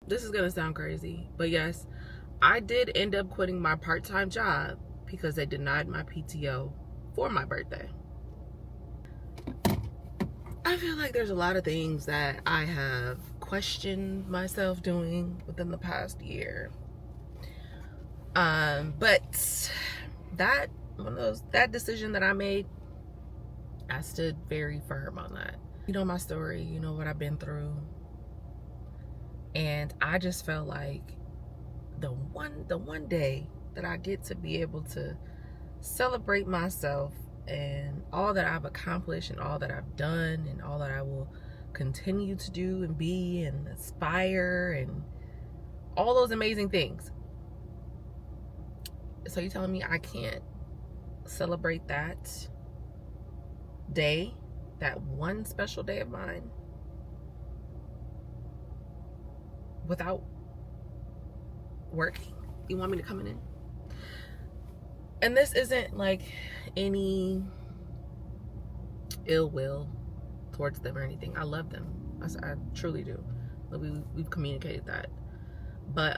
this is gonna sound crazy, but yes, I did end up quitting my part-time job because they denied my PTO for my birthday. I feel like there's a lot of things that I have questioned myself doing within the past year. But that decision that I made, I stood very firm on that. You know my story, you know what I've been through. And I just felt like the one day that I get to be able to celebrate myself and all that I've accomplished and all that I've done and all that I will continue to do and be and aspire and all those amazing things. So you're telling me I can't celebrate that day, that one special day of mine, without working? You want me to come in? And this isn't like any ill will towards them or anything. I love them. I truly do. We've communicated that. But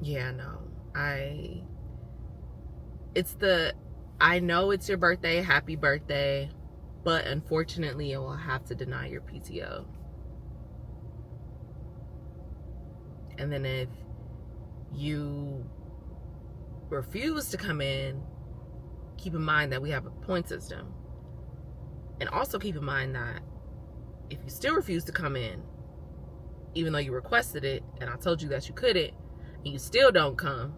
yeah, no. I know it's your birthday, happy birthday, but unfortunately I will have to deny your PTO. And then if you refuse to come in, keep in mind that we have a point system. And also keep in mind that if you still refuse to come in, even though you requested it and I told you that you couldn't, and you still don't come,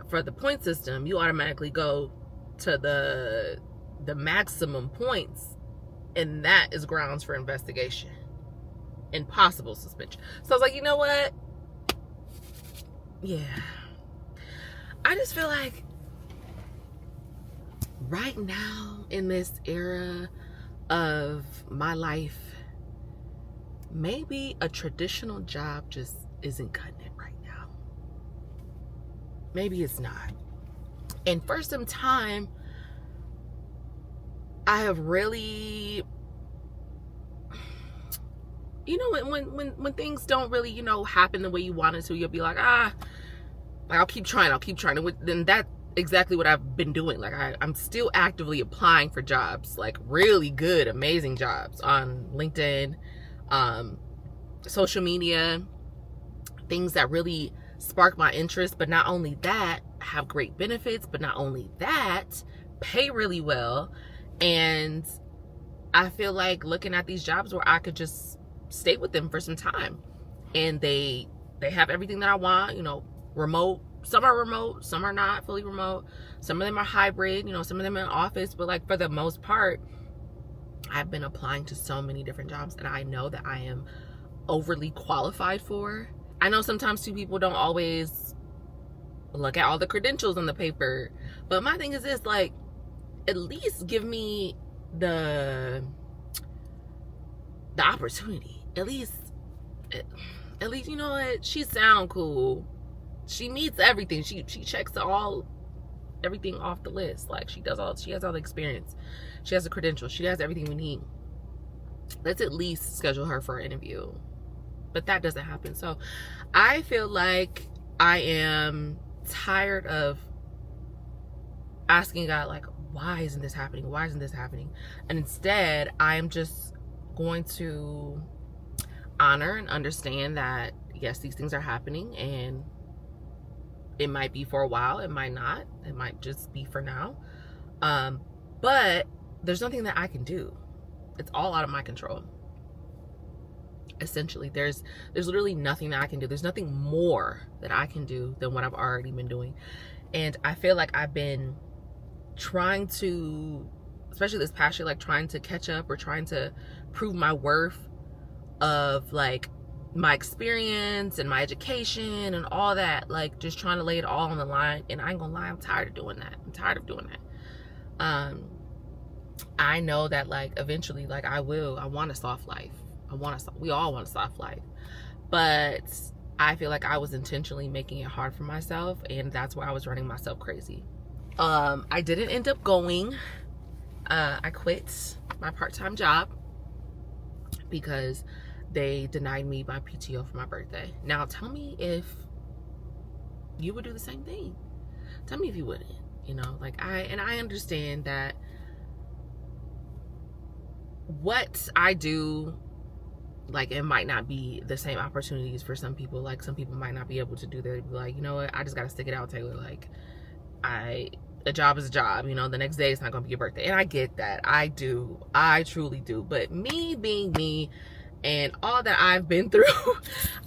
for the point system, you automatically go to the maximum points, and that is grounds for investigation and possible suspension. So I was like, you know what? Yeah. I just feel like right now in this era of my life, maybe a traditional job just isn't cutting it right now. Maybe it's not. And for some time, I have really, you know, when things don't really, happen the way you want it to, you'll be like, I'll keep trying. And then that's exactly what I've been doing. Like I'm still actively applying for jobs, like really good, amazing jobs on LinkedIn, social media, things that really spark my interest. But not only that, have great benefits, but not only that, pay really well. And I feel like looking at these jobs where I could just stay with them for some time, and they have everything that I want, remote. Some are remote, some are not fully remote, some of them are hybrid, some of them in office, but like for the most part, I've been applying to so many different jobs that I know that I am overly qualified for. I know sometimes two people don't always look at all the credentials on the paper, but my thing is this, like, at least give me the opportunity. At least, you know what? She sound cool. She meets everything. She checks everything off the list. Like she has all the experience. She has the credentials. She has everything we need. Let's at least schedule her for an interview. But that doesn't happen. So I feel like I am tired of asking God, like, why isn't this happening? Why isn't this happening? And instead, I am just going to honor and understand that, yes, these things are happening, and it might be for a while, it might not, it might just be for now. But there's nothing that I can do. It's all out of my control. Essentially, there's literally nothing that I can do. There's nothing more that I can do than what I've already been doing. And I feel like I've been trying to, especially this past year, like trying to catch up or trying to prove my worth of like my experience and my education and all that, like just trying to lay it all on the line. And I ain't gonna lie, I'm tired of doing that. I know that like eventually, like I want a soft life. We all want a soft life, but I feel like I was intentionally making it hard for myself, and that's where I was running myself crazy. I didn't end up going. I quit my part-time job because they denied me my PTO for my birthday. Now tell me if you would do the same thing. Tell me if you wouldn't. You know, like I understand that what I do, like, it might not be the same opportunities for some people. Like, some people might not be able to do that. They'd be like, you know what, I just gotta stick it out, Taylor. Like, a job is a job, you know, the next day it's not gonna be your birthday. And I get that. I truly do. But me being me and all that I've been through,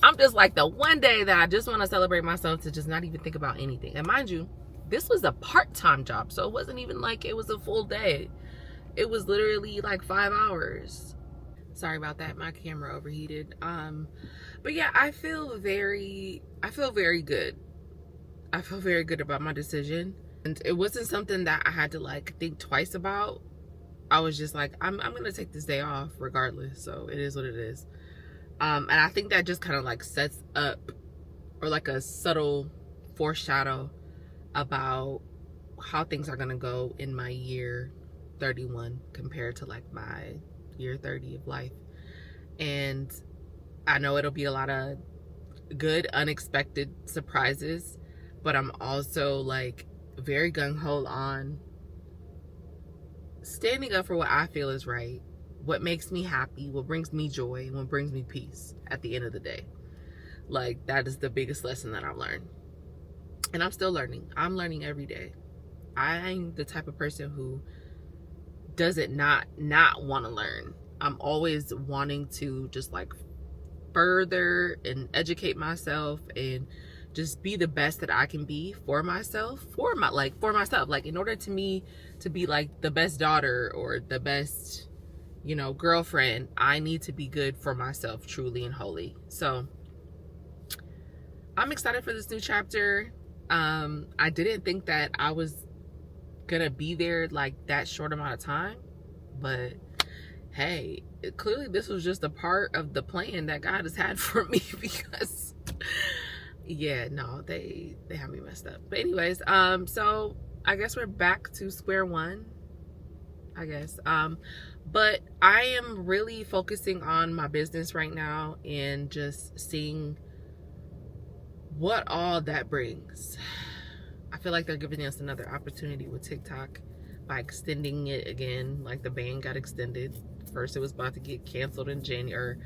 I'm just like, the one day that I just want to celebrate myself, to just not even think about anything. And mind you, this was a part-time job, so it wasn't even like it was a full day. It was literally like 5 hours. Sorry about that, my camera overheated. But yeah, I feel very good. I feel very good about my decision. And it wasn't something that I had to like think twice about. I was just like, I'm gonna take this day off regardless. So it is what it is. And I think that just kind of like sets up, or like a subtle foreshadow about how things are gonna go in my year 31 compared to like my year 30 of life. And I know it'll be a lot of good unexpected surprises, but I'm also like very gung-ho on standing up for what I feel is right, what makes me happy, what brings me joy, and what brings me peace at the end of the day. Like, that is the biggest lesson that I've learned. And I'm still learning. I'm learning every day. I'm the type of person who doesn't not want to learn. I'm always wanting to just like further and educate myself and just be the best that I can be for myself, for myself. Like, in order to me to be like the best daughter or the best, you know, girlfriend, I need to be good for myself, truly and wholly. So I'm excited for this new chapter. I didn't think that I was gonna be there like that short amount of time, but hey, clearly this was just a part of the plan that God has had for me, because yeah, no, they have me messed up. But anyways, so I guess we're back to square one, I guess. But I am really focusing on my business right now and just seeing what all that brings. I feel like they're giving us another opportunity with TikTok by extending it again. Like, the ban got extended. First it was about to get canceled in January, or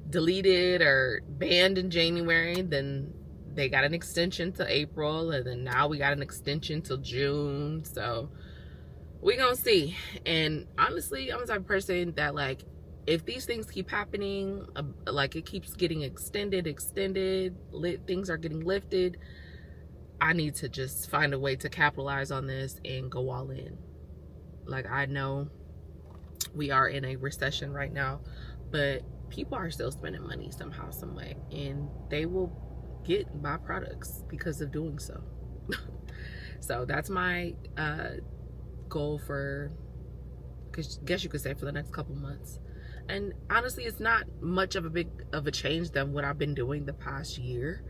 deleted or banned in January. Then they got an extension to April, and then now we got an extension till June. So we gonna see. And honestly, I'm the type of person that, like, if these things keep happening, like it keeps getting extended, things are getting lifted, I need to just find a way to capitalize on this and go all in. Like, I know we are in a recession right now, but people are still spending money somehow, some way, and they will get my products because of doing so. So that's my goal for, guess you could say, for the next couple months. And honestly, it's not much of a change than what I've been doing the past year.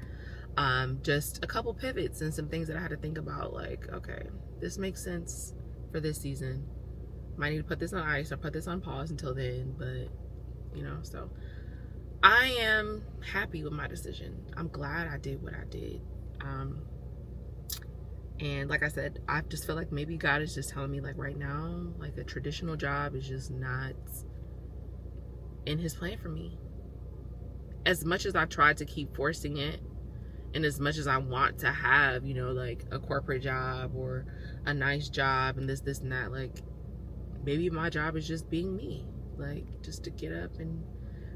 Just a couple pivots and some things that I had to think about, like, okay, this makes sense for this season. Might need to put this on ice or put this on pause until then, but you know, so I am happy with my decision. I'm glad I did what I did. And like I said, I just feel like maybe God is just telling me, like, right now, like, a traditional job is just not in his plan for me. As much as I tried to keep forcing it, and as much as I want to have, you know, like a corporate job or a nice job and this and that, like, maybe my job is just being me. Like, just to get up and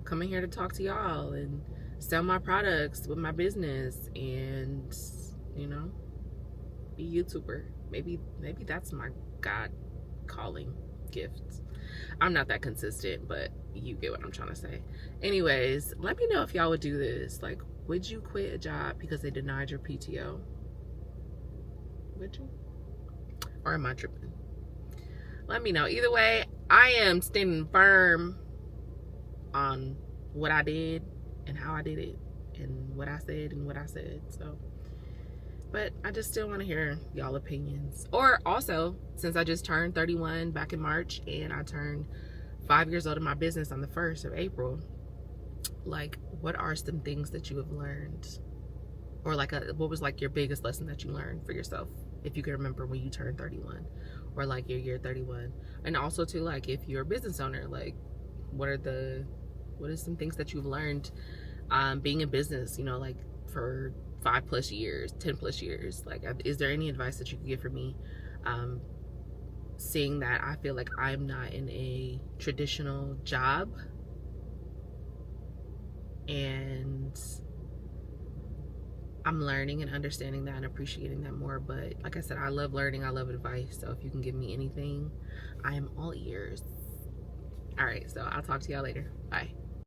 come in here to talk to y'all and sell my products with my business and, you know, be a YouTuber. Maybe that's my God calling gift. I'm not that consistent, but you get what I'm trying to say. Anyways, let me know if y'all would do this. Like, would you quit a job because they denied your PTO? Would you? Or am I tripping? Let me know. Either way, I am standing firm on what I did and how I did it and what I said and what I said. So, but I just still want to hear y'all opinions. Or also, since I just turned 31 back in March and I turned 5 years old in my business on the 1st of April, like, what are some things that you have learned, or like what was like your biggest lesson that you learned for yourself, if you can remember, when you turned 31, or like your year 31? And also too, like, if you're a business owner, like, what are some things that you've learned being in business, you know, like for 5+ years, 10+ years? Like, is there any advice that you could give for me, seeing that I feel like I'm not in a traditional job, and I'm learning and understanding that and appreciating that more. But like I said, I love learning, I love advice. So if you can give me anything, I am all ears. All right, so I'll talk to y'all later. Bye.